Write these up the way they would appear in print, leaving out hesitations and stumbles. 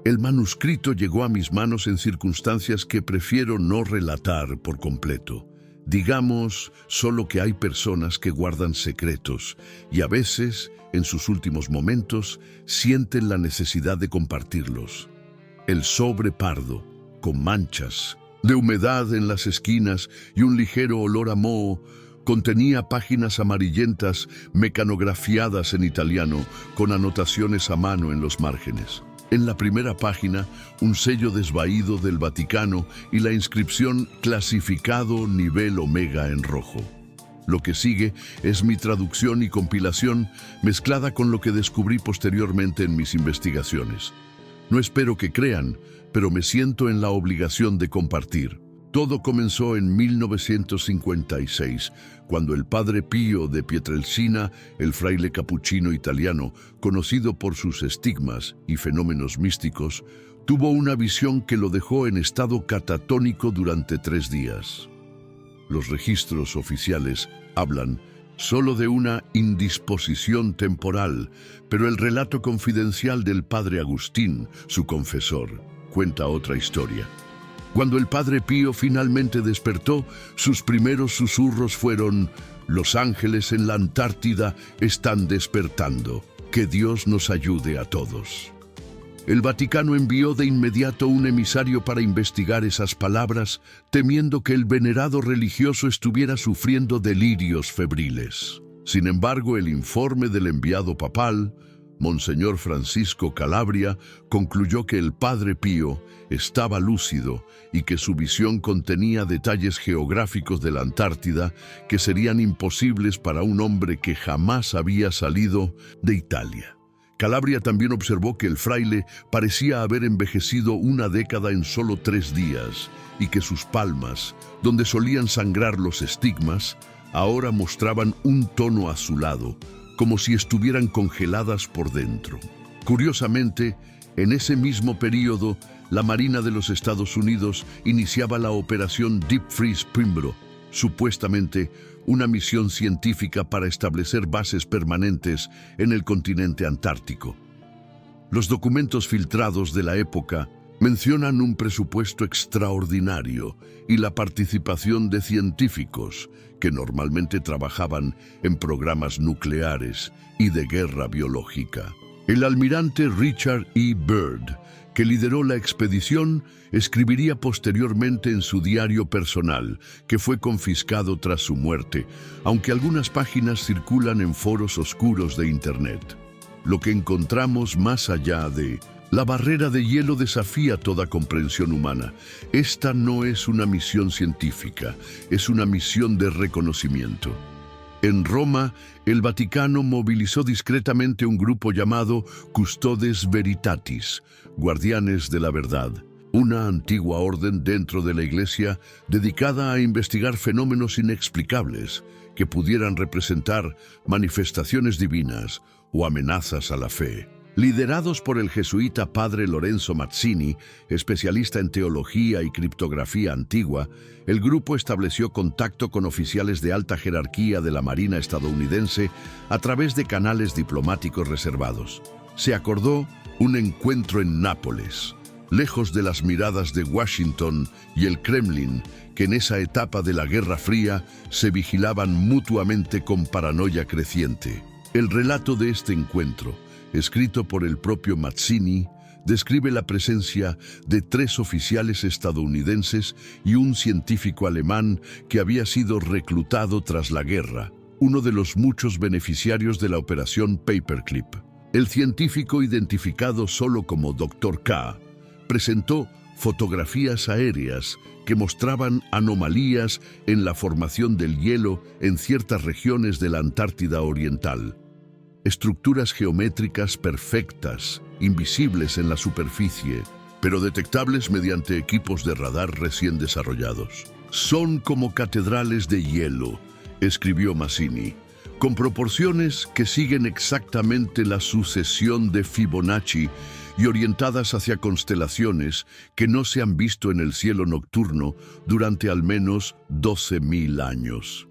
El manuscrito llegó a mis manos en circunstancias que prefiero no relatar por completo. Digamos solo que hay personas que guardan secretos y a veces, en sus últimos momentos, sienten la necesidad de compartirlos. El sobre pardo, con manchas, de humedad en las esquinas y un ligero olor a moho, contenía páginas amarillentas mecanografiadas en italiano con anotaciones a mano en los márgenes. En la primera página, un sello desvaído del Vaticano y la inscripción Clasificado Nivel Omega en rojo. Lo que sigue es mi traducción y compilación mezclada con lo que descubrí posteriormente en mis investigaciones. No espero que crean, pero me siento en la obligación de compartir. Todo comenzó en 1956, cuando el padre Pío de Pietrelcina, el fraile capuchino italiano, conocido por sus estigmas y fenómenos místicos, tuvo una visión que lo dejó en estado catatónico durante 3 días. Los registros oficiales hablan solo de una indisposición temporal, pero el relato confidencial del padre Agustín, su confesor, cuenta otra historia. Cuando el padre Pío finalmente despertó, sus primeros susurros fueron: «Los ángeles en la Antártida están despertando. Que Dios nos ayude a todos». El Vaticano envió de inmediato un emisario para investigar esas palabras, temiendo que el venerado religioso estuviera sufriendo delirios febriles. Sin embargo, el informe del enviado papal, Monseñor Francisco Calabria, concluyó que el padre Pío estaba lúcido y que su visión contenía detalles geográficos de la Antártida que serían imposibles para un hombre que jamás había salido de Italia. Calabria también observó que el fraile parecía haber envejecido 1 década en solo 3 días y que sus palmas, donde solían sangrar los estigmas, ahora mostraban un tono azulado, como si estuvieran congeladas por dentro. Curiosamente, en ese mismo período, la Marina de los Estados Unidos iniciaba la operación Deep Freeze Primbro, supuestamente una misión científica para establecer bases permanentes en el continente antártico. Los documentos filtrados de la época mencionan un presupuesto extraordinario y la participación de científicos que normalmente trabajaban en programas nucleares y de guerra biológica. El almirante Richard E. Byrd, que lideró la expedición, escribiría posteriormente en su diario personal, que fue confiscado tras su muerte, aunque algunas páginas circulan en foros oscuros de Internet. Lo que encontramos más allá de la barrera de hielo desafía toda comprensión humana. Esta no es una misión científica, es una misión de reconocimiento. En Roma, el Vaticano movilizó discretamente un grupo llamado Custodes Veritatis, guardianes de la verdad, una antigua orden dentro de la Iglesia dedicada a investigar fenómenos inexplicables que pudieran representar manifestaciones divinas o amenazas a la fe. Liderados por el jesuita padre Lorenzo Mazzini, especialista en teología y criptografía antigua, el grupo estableció contacto con oficiales de alta jerarquía de la Marina estadounidense a través de canales diplomáticos reservados. Se acordó un encuentro en Nápoles, lejos de las miradas de Washington y el Kremlin, que en esa etapa de la Guerra Fría se vigilaban mutuamente con paranoia creciente. El relato de este encuentro, escrito por el propio Mazzini, describe la presencia de 3 oficiales estadounidenses y un científico alemán que había sido reclutado tras la guerra, uno de los muchos beneficiarios de la operación Paperclip. El científico, identificado solo como Dr. K, presentó fotografías aéreas que mostraban anomalías en la formación del hielo en ciertas regiones de la Antártida Oriental. Estructuras geométricas perfectas, invisibles en la superficie, pero detectables mediante equipos de radar recién desarrollados. «Son como catedrales de hielo», escribió Mazzini, «con proporciones que siguen exactamente la sucesión de Fibonacci y orientadas hacia constelaciones que no se han visto en el cielo nocturno durante al menos 12.000 años».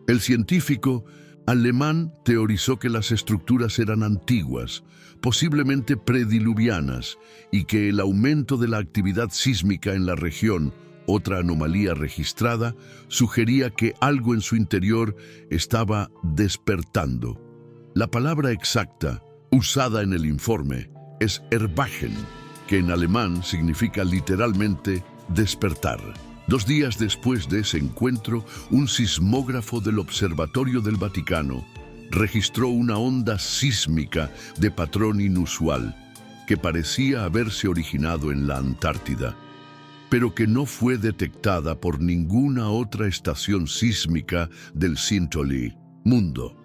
El científico Alemán teorizó que las estructuras eran antiguas, posiblemente prediluvianas, y que el aumento de la actividad sísmica en la región, otra anomalía registrada, sugería que algo en su interior estaba despertando. La palabra exacta, usada en el informe, es Erwachen, que en alemán significa literalmente despertar. 2 días después de ese encuentro, un sismógrafo del Observatorio del Vaticano registró una onda sísmica de patrón inusual que parecía haberse originado en la Antártida, pero que no fue detectada por ninguna otra estación sísmica del Sintolí mundo.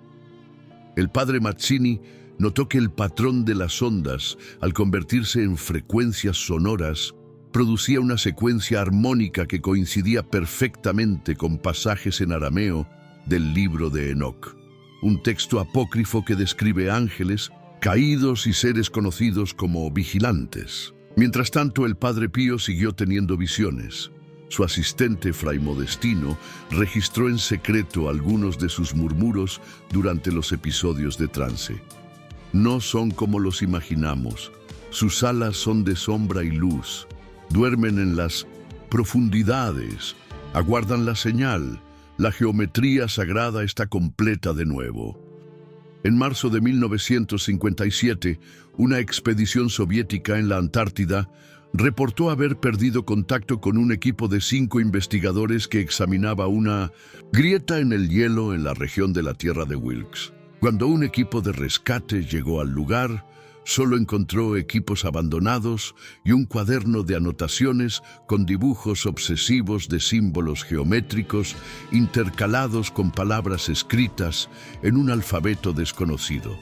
El padre Mazzini notó que el patrón de las ondas, al convertirse en frecuencias sonoras, producía una secuencia armónica que coincidía perfectamente con pasajes en arameo del libro de Enoc, un texto apócrifo que describe ángeles caídos y seres conocidos como vigilantes. Mientras tanto, el padre Pío siguió teniendo visiones. Su asistente, Fray Modestino, registró en secreto algunos de sus murmuros durante los episodios de trance. No son como los imaginamos. Sus alas son de sombra y luz. Duermen en las profundidades, aguardan la señal. La geometría sagrada está completa de nuevo. En marzo de 1957, una expedición soviética en la Antártida reportó haber perdido contacto con un equipo de 5 investigadores que examinaba una grieta en el hielo en la región de la Tierra de Wilkes. Cuando un equipo de rescate llegó al lugar, solo encontró equipos abandonados y un cuaderno de anotaciones con dibujos obsesivos de símbolos geométricos intercalados con palabras escritas en un alfabeto desconocido.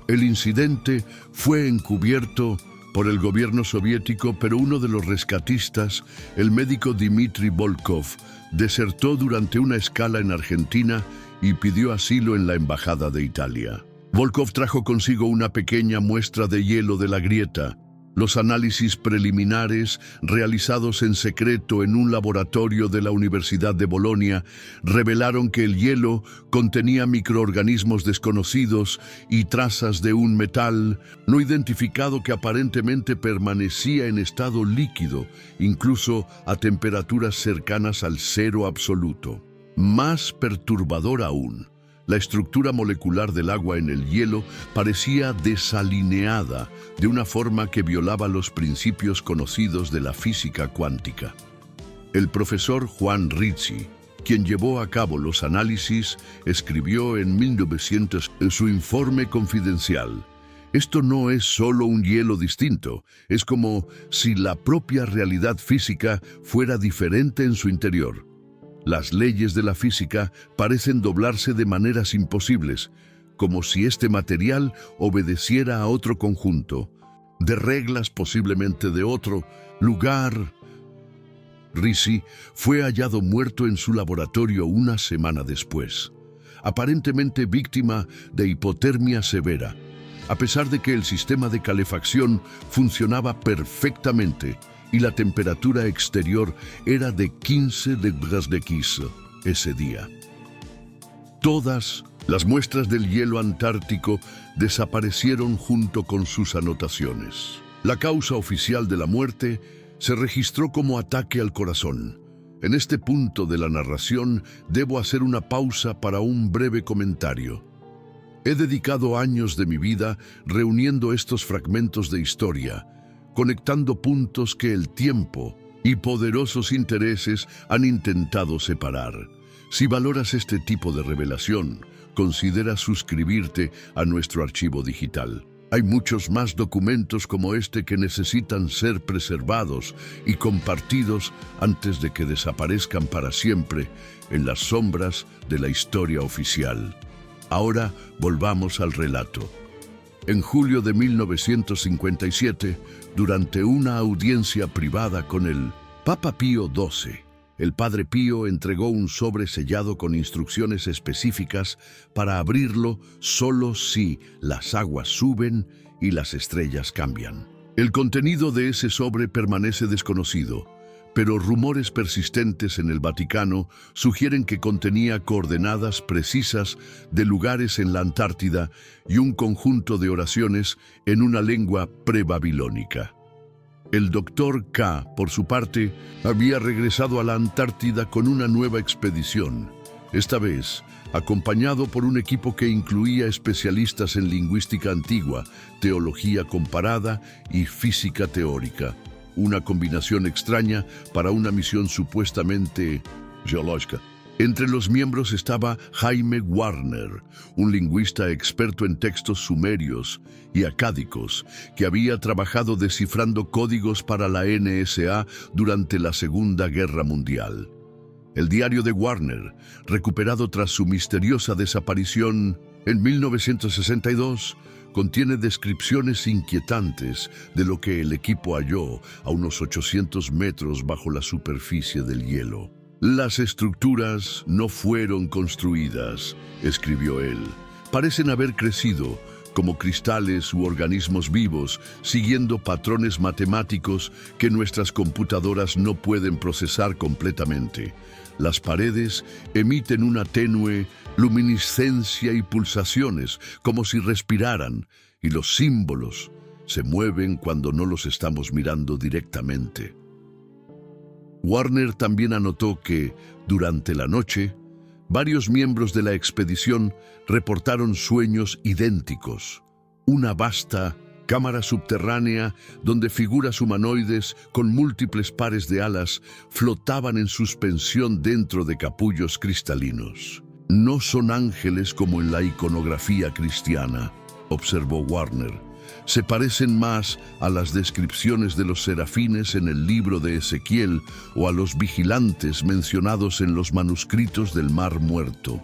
El incidente fue encubierto por el gobierno soviético, pero uno de los rescatistas, el médico Dmitry Volkov, desertó durante una escala en Argentina y pidió asilo en la Embajada de Italia. Volkov trajo consigo una pequeña muestra de hielo de la grieta. Los análisis preliminares, realizados en secreto en un laboratorio de la Universidad de Bolonia, revelaron que el hielo contenía microorganismos desconocidos y trazas de un metal no identificado que aparentemente permanecía en estado líquido, incluso a temperaturas cercanas al cero absoluto. Más perturbador aún, la estructura molecular del agua en el hielo parecía desalineada de una forma que violaba los principios conocidos de la física cuántica. El profesor Juan Rizzi, quien llevó a cabo los análisis, escribió en 1900 en su informe confidencial: "Esto no es solo un hielo distinto, es como si la propia realidad física fuera diferente en su interior. Las leyes de la física parecen doblarse de maneras imposibles, como si este material obedeciera a otro conjunto, de reglas posiblemente de otro lugar". Rizzi fue hallado muerto en su laboratorio una semana después, aparentemente víctima de hipotermia severa, a pesar de que el sistema de calefacción funcionaba perfectamente y la temperatura exterior era de 15 degrees ese día. Todas las muestras del hielo antártico desaparecieron junto con sus anotaciones. La causa oficial de la muerte se registró como ataque al corazón. En este punto de la narración debo hacer una pausa para un breve comentario. He dedicado años de mi vida reuniendo estos fragmentos de historia, conectando puntos que el tiempo y poderosos intereses han intentado separar. Si valoras este tipo de revelación, considera suscribirte a nuestro archivo digital. Hay muchos más documentos como este que necesitan ser preservados y compartidos antes de que desaparezcan para siempre en las sombras de la historia oficial. Ahora volvamos al relato. En julio de 1957, durante una audiencia privada con el Papa Pío XII, el Padre Pío entregó un sobre sellado con instrucciones específicas para abrirlo solo si las aguas suben y las estrellas cambian. El contenido de ese sobre permanece desconocido, pero rumores persistentes en el Vaticano sugieren que contenía coordenadas precisas de lugares en la Antártida y un conjunto de oraciones en una lengua prebabilónica. El doctor K, por su parte, había regresado a la Antártida con una nueva expedición, esta vez acompañado por un equipo que incluía especialistas en lingüística antigua, teología comparada y física teórica. Una combinación extraña para una misión supuestamente geológica. Entre los miembros estaba Jaime Warner, un lingüista experto en textos sumerios y acádicos, que había trabajado descifrando códigos para la NSA durante la Segunda Guerra Mundial. El diario de Warner, recuperado tras su misteriosa desaparición en 1962, contiene descripciones inquietantes de lo que el equipo halló a unos 800 metros bajo la superficie del hielo. Las estructuras no fueron construidas, escribió él. Parecen haber crecido como cristales u organismos vivos, siguiendo patrones matemáticos que nuestras computadoras no pueden procesar completamente. Las paredes emiten una tenue luminiscencia y pulsaciones, como si respiraran, y los símbolos se mueven cuando no los estamos mirando directamente. Warner también anotó que, durante la noche, varios miembros de la expedición reportaron sueños idénticos. Una vasta cámara subterránea donde figuras humanoides con múltiples pares de alas flotaban en suspensión dentro de capullos cristalinos. No son ángeles como en la iconografía cristiana, observó Warner. Se parecen más a las descripciones de los serafines en el libro de Ezequiel o a los vigilantes mencionados en los manuscritos del Mar Muerto.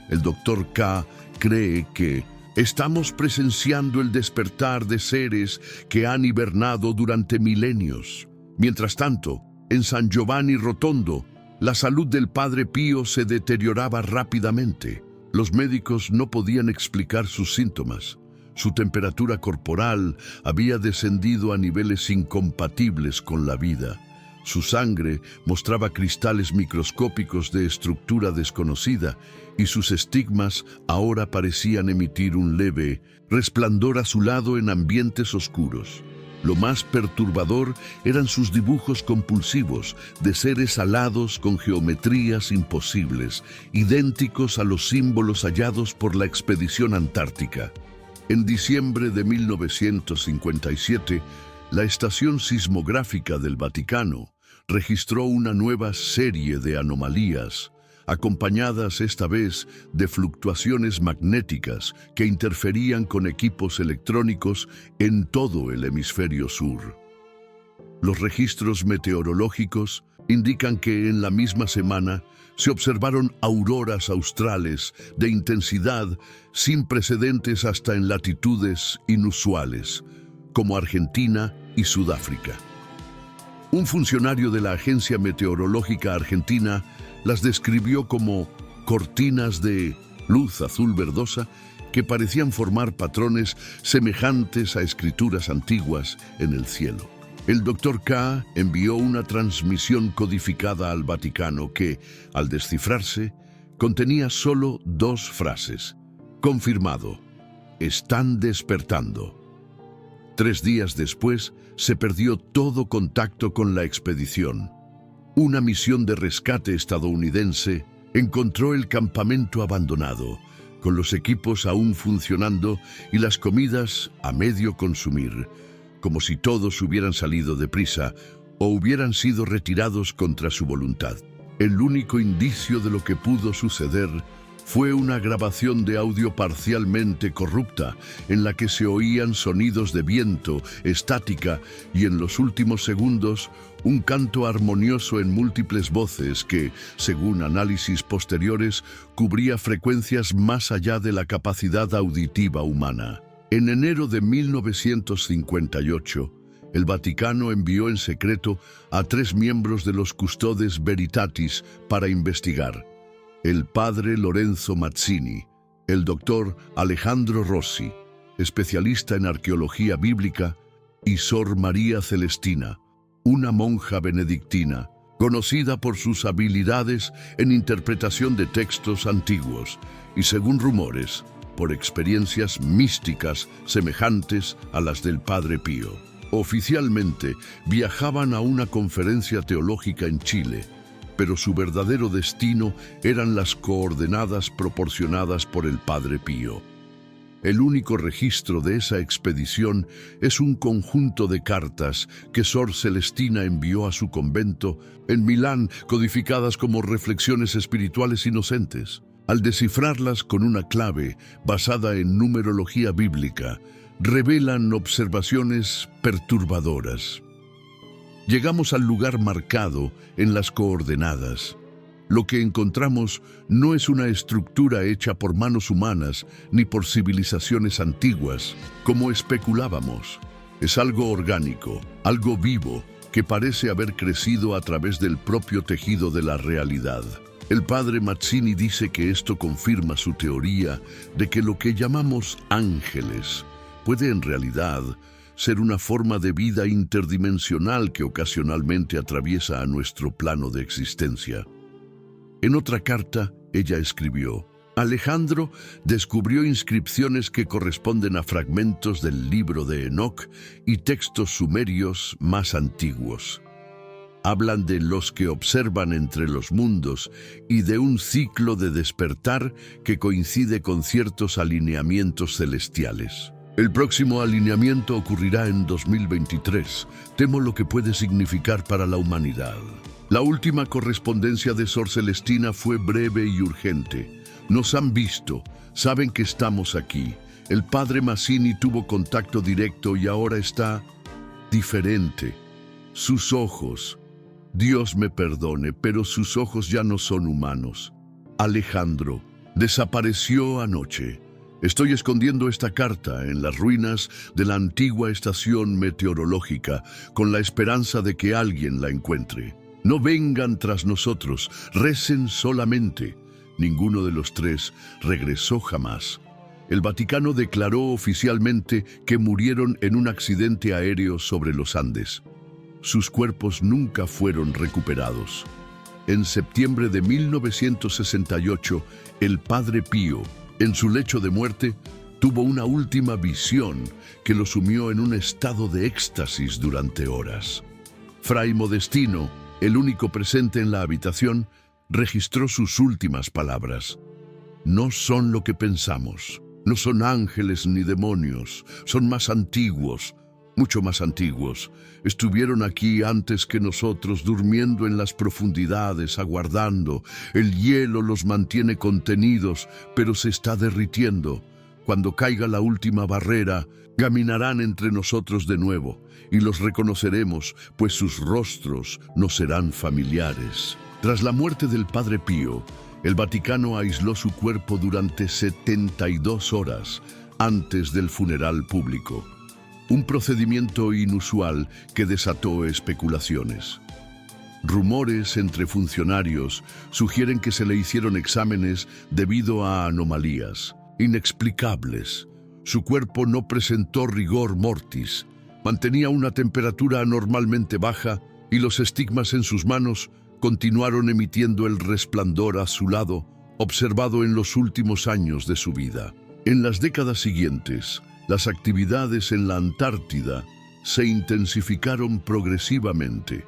El Dr. K cree que estamos presenciando el despertar de seres que han hibernado durante milenios. Mientras tanto, en San Giovanni Rotondo, la salud del Padre Pío se deterioraba rápidamente. Los médicos no podían explicar sus síntomas. Su temperatura corporal había descendido a niveles incompatibles con la vida. Su sangre mostraba cristales microscópicos de estructura desconocida y sus estigmas ahora parecían emitir un leve resplandor azulado en ambientes oscuros. Lo más perturbador eran sus dibujos compulsivos de seres alados con geometrías imposibles, idénticos a los símbolos hallados por la expedición antártica. En diciembre de 1957, la estación sismográfica del Vaticano registró una nueva serie de anomalías, acompañadas esta vez de fluctuaciones magnéticas que interferían con equipos electrónicos en todo el hemisferio sur. Los registros meteorológicos indican que en la misma semana se observaron auroras australes de intensidad sin precedentes hasta en latitudes inusuales, como Argentina y Sudáfrica. Un funcionario de la Agencia Meteorológica Argentina las describió como cortinas de luz azul verdosa que parecían formar patrones semejantes a escrituras antiguas en el cielo. El Dr. K envió una transmisión codificada al Vaticano que, al descifrarse, contenía solo dos frases. Confirmado. Están despertando. 3 días después, se perdió todo contacto con la expedición. Una misión de rescate estadounidense encontró el campamento abandonado, con los equipos aún funcionando y las comidas a medio consumir, como si todos hubieran salido deprisa o hubieran sido retirados contra su voluntad. El único indicio de lo que pudo suceder fue una grabación de audio parcialmente corrupta en la que se oían sonidos de viento, estática y en los últimos segundos un canto armonioso en múltiples voces que, según análisis posteriores, cubría frecuencias más allá de la capacidad auditiva humana. En enero de 1958, el Vaticano envió en secreto a 3 miembros de los Custodes Veritatis para investigar: el padre Lorenzo Mazzini, el doctor Alejandro Rossi, especialista en arqueología bíblica, y Sor María Celestina, una monja benedictina, conocida por sus habilidades en interpretación de textos antiguos y, según rumores, por experiencias místicas semejantes a las del Padre Pío. Oficialmente viajaban a una conferencia teológica en Chile, pero su verdadero destino eran las coordenadas proporcionadas por el Padre Pío. El único registro de esa expedición es un conjunto de cartas que Sor Celestina envió a su convento en Milán, codificadas como reflexiones espirituales inocentes. Al descifrarlas con una clave basada en numerología bíblica, revelan observaciones perturbadoras. Llegamos al lugar marcado en las coordenadas. Lo que encontramos no es una estructura hecha por manos humanas ni por civilizaciones antiguas, como especulábamos. Es algo orgánico, algo vivo, que parece haber crecido a través del propio tejido de la realidad. El padre Mazzini dice que esto confirma su teoría de que lo que llamamos ángeles puede en realidad ser una forma de vida interdimensional que ocasionalmente atraviesa a nuestro plano de existencia. En otra carta, ella escribió: Alejandro descubrió inscripciones que corresponden a fragmentos del libro de Enoc y textos sumerios más antiguos. Hablan de los que observan entre los mundos y de un ciclo de despertar que coincide con ciertos alineamientos celestiales. El próximo alineamiento ocurrirá en 2023. Temo lo que puede significar para la humanidad. La última correspondencia de Sor Celestina fue breve y urgente. Nos han visto, saben que estamos aquí. El padre Mazzini tuvo contacto directo y ahora está diferente. Sus ojos, Dios me perdone, pero sus ojos ya no son humanos. Alejandro desapareció anoche. Estoy escondiendo esta carta en las ruinas de la antigua estación meteorológica con la esperanza de que alguien la encuentre. No vengan tras nosotros, recen solamente. Ninguno de los tres regresó jamás. El Vaticano declaró oficialmente que murieron en un accidente aéreo sobre los Andes. Sus cuerpos nunca fueron recuperados. En septiembre de 1968, el Padre Pío, en su lecho de muerte, tuvo una última visión que lo sumió en un estado de éxtasis durante horas. Fray Modestino, el único presente en la habitación, registró sus últimas palabras. No son lo que pensamos. No son ángeles ni demonios. Son más antiguos, mucho más antiguos. Estuvieron aquí antes que nosotros, durmiendo en las profundidades, aguardando. El hielo los mantiene contenidos, pero se está derritiendo. Cuando caiga la última barrera, caminarán entre nosotros de nuevo, y los reconoceremos, pues sus rostros nos serán familiares. Tras la muerte del Padre Pío, el Vaticano aisló su cuerpo durante 72 horas antes del funeral público. Un procedimiento inusual que desató especulaciones. Rumores entre funcionarios sugieren que se le hicieron exámenes debido a anomalías inexplicables. Su cuerpo no presentó rigor mortis, mantenía una temperatura anormalmente baja y los estigmas en sus manos continuaron emitiendo el resplandor azulado observado en los últimos años de su vida. En las décadas siguientes, las actividades en la Antártida se intensificaron progresivamente.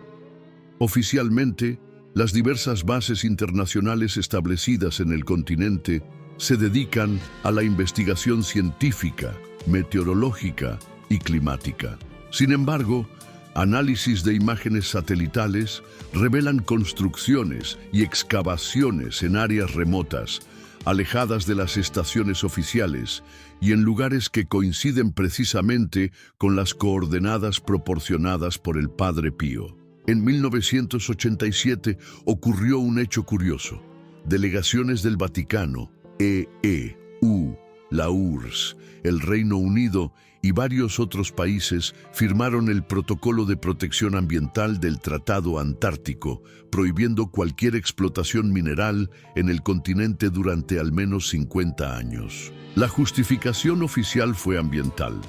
Oficialmente, las diversas bases internacionales establecidas en el continente se dedican a la investigación científica, meteorológica y climática. Sin embargo, análisis de imágenes satelitales revelan construcciones y excavaciones en áreas remotas, alejadas de las estaciones oficiales y en lugares que coinciden precisamente con las coordenadas proporcionadas por el Padre Pío. En 1987 ocurrió un hecho curioso. Delegaciones del Vaticano, EU, la URSS, el Reino Unido y varios otros países firmaron el Protocolo de Protección Ambiental del Tratado Antártico, prohibiendo cualquier explotación mineral en el continente durante al menos 50 años. La justificación oficial fue ambiental,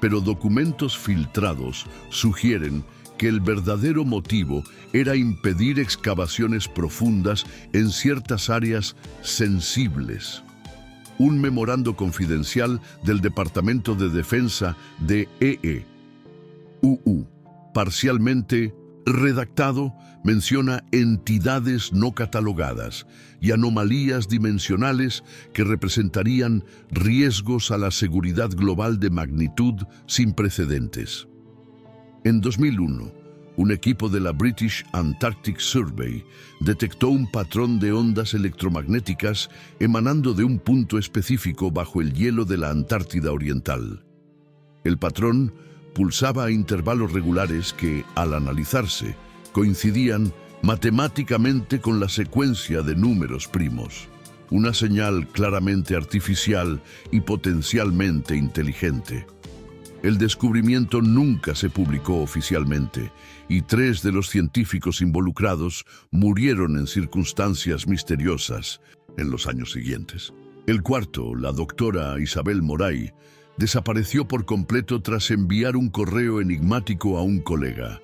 pero documentos filtrados sugieren que el verdadero motivo era impedir excavaciones profundas en ciertas áreas sensibles. Un memorando confidencial del Departamento de Defensa de EE-UU, parcialmente redactado, menciona entidades no catalogadas y anomalías dimensionales que representarían riesgos a la seguridad global de magnitud sin precedentes. En 2001, un equipo de la British Antarctic Survey detectó un patrón de ondas electromagnéticas emanando de un punto específico bajo el hielo de la Antártida Oriental. El patrón pulsaba a intervalos regulares que, al analizarse, coincidían matemáticamente con la secuencia de números primos. Una señal claramente artificial y potencialmente inteligente. El descubrimiento nunca se publicó oficialmente y 3 de los científicos involucrados murieron en circunstancias misteriosas en los años siguientes. El cuarto, la doctora Isabel Moray, desapareció por completo tras enviar un correo enigmático a un colega.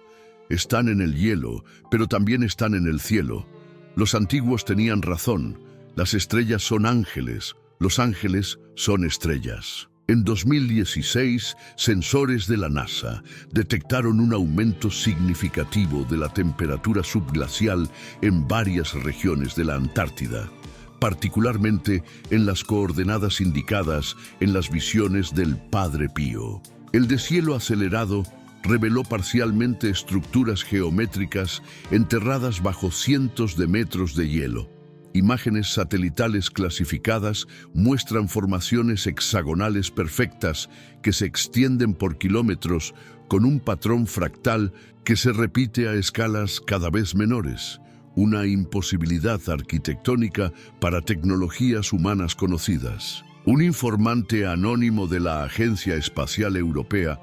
Están en el hielo, pero también están en el cielo. Los antiguos tenían razón. Las estrellas son ángeles, los ángeles son estrellas. En 2016, sensores de la NASA detectaron un aumento significativo de la temperatura subglacial en varias regiones de la Antártida, particularmente en las coordenadas indicadas en las visiones del Padre Pío. El deshielo acelerado reveló parcialmente estructuras geométricas enterradas bajo cientos de metros de hielo. Imágenes satelitales clasificadas muestran formaciones hexagonales perfectas que se extienden por kilómetros con un patrón fractal que se repite a escalas cada vez menores. Una imposibilidad arquitectónica para tecnologías humanas conocidas. Un informante anónimo de la Agencia Espacial Europea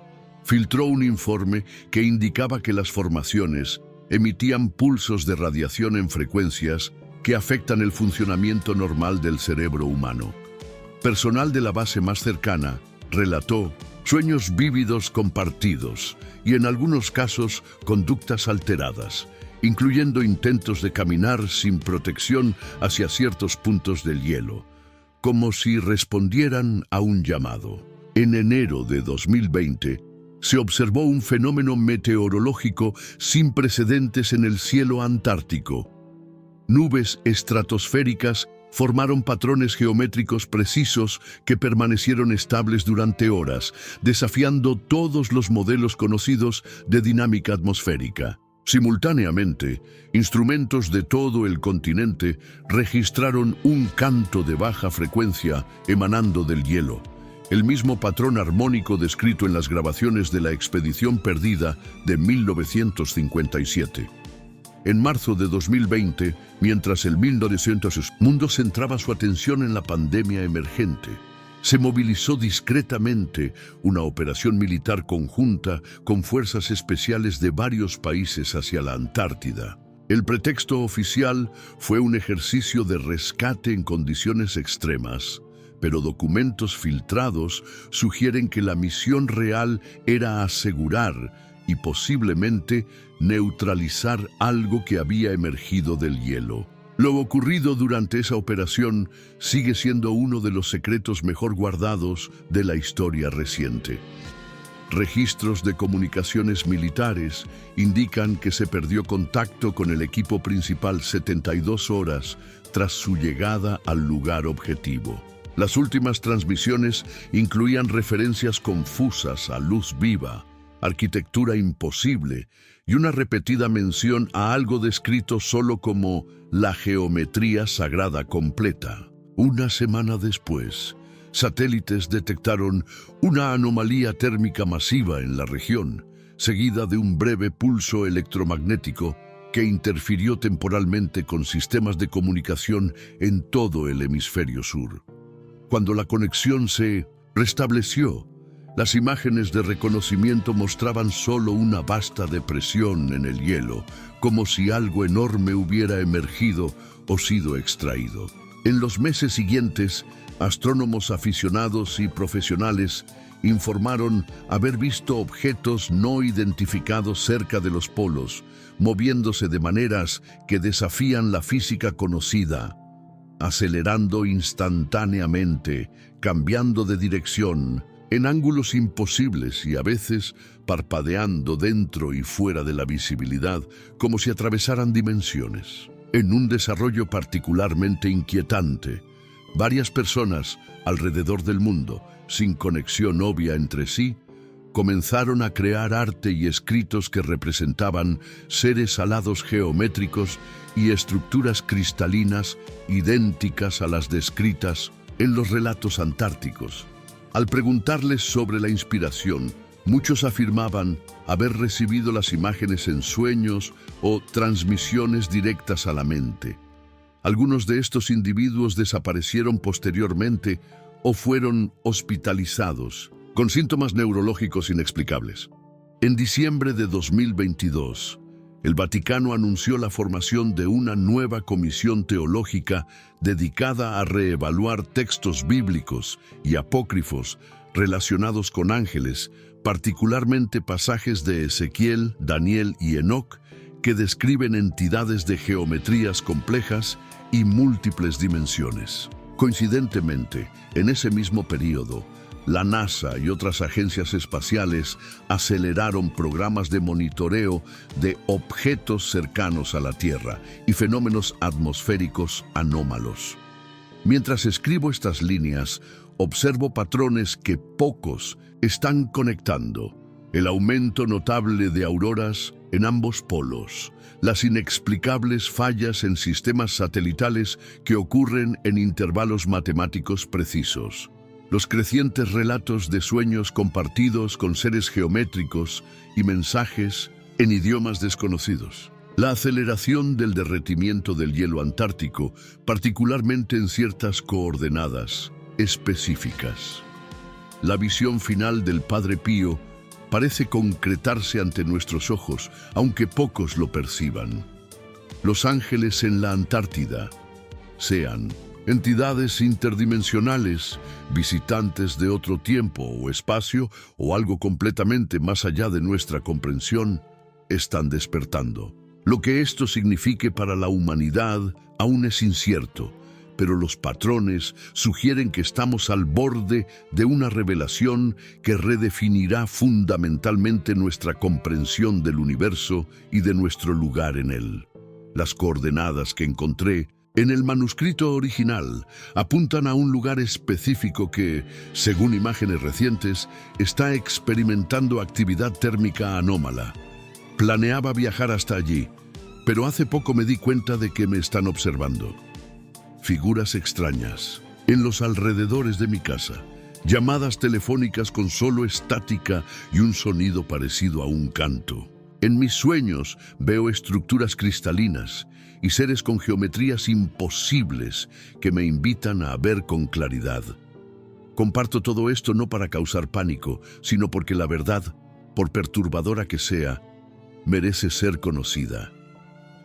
filtró un informe que indicaba que las formaciones emitían pulsos de radiación en frecuencias que afectan el funcionamiento normal del cerebro humano. Personal de la base más cercana relató sueños vívidos compartidos y en algunos casos conductas alteradas, incluyendo intentos de caminar sin protección hacia ciertos puntos del hielo, como si respondieran a un llamado. En enero de 2020, se observó un fenómeno meteorológico sin precedentes en el cielo antártico. Nubes estratosféricas formaron patrones geométricos precisos que permanecieron estables durante horas, desafiando todos los modelos conocidos de dinámica atmosférica. Simultáneamente, instrumentos de todo el continente registraron un canto de baja frecuencia emanando del hielo, el mismo patrón armónico descrito en las grabaciones de la expedición perdida de 1957. En marzo de 2020, mientras el mundo centraba su atención en la pandemia emergente, se movilizó discretamente una operación militar conjunta con fuerzas especiales de varios países hacia la Antártida. El pretexto oficial fue un ejercicio de rescate en condiciones extremas, pero documentos filtrados sugieren que la misión real era asegurar y posiblemente neutralizar algo que había emergido del hielo. Lo ocurrido durante esa operación sigue siendo uno de los secretos mejor guardados de la historia reciente. Registros de comunicaciones militares indican que se perdió contacto con el equipo principal 72 horas tras su llegada al lugar objetivo. Las últimas transmisiones incluían referencias confusas a luz viva, arquitectura imposible y una repetida mención a algo descrito solo como la geometría sagrada completa. Una semana después, satélites detectaron una anomalía térmica masiva en la región, seguida de un breve pulso electromagnético que interfirió temporalmente con sistemas de comunicación en todo el hemisferio sur. Cuando la conexión se restableció, las imágenes de reconocimiento mostraban solo una vasta depresión en el hielo, como si algo enorme hubiera emergido o sido extraído. En los meses siguientes, astrónomos aficionados y profesionales informaron haber visto objetos no identificados cerca de los polos, moviéndose de maneras que desafían la física conocida, acelerando instantáneamente, cambiando de dirección, en ángulos imposibles y a veces parpadeando dentro y fuera de la visibilidad, como si atravesaran dimensiones. En un desarrollo particularmente inquietante, varias personas alrededor del mundo, sin conexión obvia entre sí, comenzaron a crear arte y escritos que representaban seres alados geométricos y estructuras cristalinas idénticas a las descritas en los relatos antárticos. Al preguntarles sobre la inspiración, muchos afirmaban haber recibido las imágenes en sueños o transmisiones directas a la mente. Algunos de estos individuos desaparecieron posteriormente o fueron hospitalizados con síntomas neurológicos inexplicables. En diciembre de 2022, el Vaticano anunció la formación de una nueva comisión teológica dedicada a reevaluar textos bíblicos y apócrifos relacionados con ángeles, particularmente pasajes de Ezequiel, Daniel y Enoc, que describen entidades de geometrías complejas y múltiples dimensiones. Coincidentemente, en ese mismo periodo, la NASA y otras agencias espaciales aceleraron programas de monitoreo de objetos cercanos a la Tierra y fenómenos atmosféricos anómalos. Mientras escribo estas líneas, observo patrones que pocos están conectando. El aumento notable de auroras en ambos polos, las inexplicables fallas en sistemas satelitales que ocurren en intervalos matemáticos precisos, los crecientes relatos de sueños compartidos con seres geométricos y mensajes en idiomas desconocidos. La aceleración del derretimiento del hielo antártico, particularmente en ciertas coordenadas específicas. La visión final del Padre Pío parece concretarse ante nuestros ojos, aunque pocos lo perciban. Los ángeles en la Antártida, sean entidades interdimensionales, visitantes de otro tiempo o espacio, o algo completamente más allá de nuestra comprensión, están despertando. Lo que esto signifique para la humanidad aún es incierto, pero los patrones sugieren que estamos al borde de una revelación que redefinirá fundamentalmente nuestra comprensión del universo y de nuestro lugar en él. Las coordenadas que encontré en el manuscrito original apuntan a un lugar específico que, según imágenes recientes, está experimentando actividad térmica anómala. Planeaba viajar hasta allí, pero hace poco me di cuenta de que me están observando. Figuras extrañas en los alrededores de mi casa, llamadas telefónicas con solo estática y un sonido parecido a un canto. En mis sueños veo estructuras cristalinas y seres con geometrías imposibles que me invitan a ver con claridad. Comparto todo esto no para causar pánico, sino porque la verdad, por perturbadora que sea, merece ser conocida.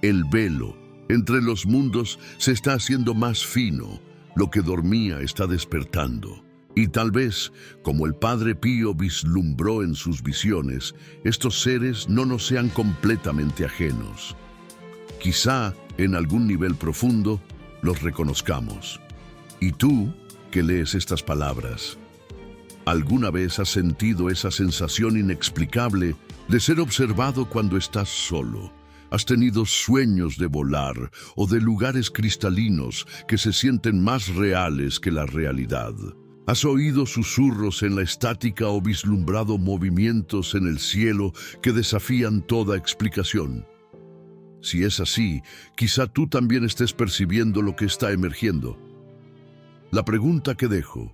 El velo entre los mundos se está haciendo más fino, lo que dormía está despertando. Y tal vez, como el Padre Pío vislumbró en sus visiones, estos seres no nos sean completamente ajenos. Quizá, en algún nivel profundo, los reconozcamos. ¿Y tú, que lees estas palabras, alguna vez has sentido esa sensación inexplicable de ser observado cuando estás solo? ¿Has tenido sueños de volar o de lugares cristalinos que se sienten más reales que la realidad? ¿Has oído susurros en la estática o vislumbrado movimientos en el cielo que desafían toda explicación? Si es así, quizá tú también estés percibiendo lo que está emergiendo. La pregunta que dejo: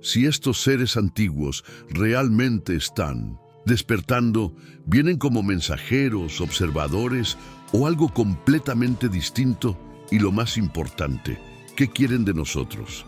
si estos seres antiguos realmente están despertando, ¿vienen como mensajeros, observadores o algo completamente distinto? Y lo más importante, ¿qué quieren de nosotros?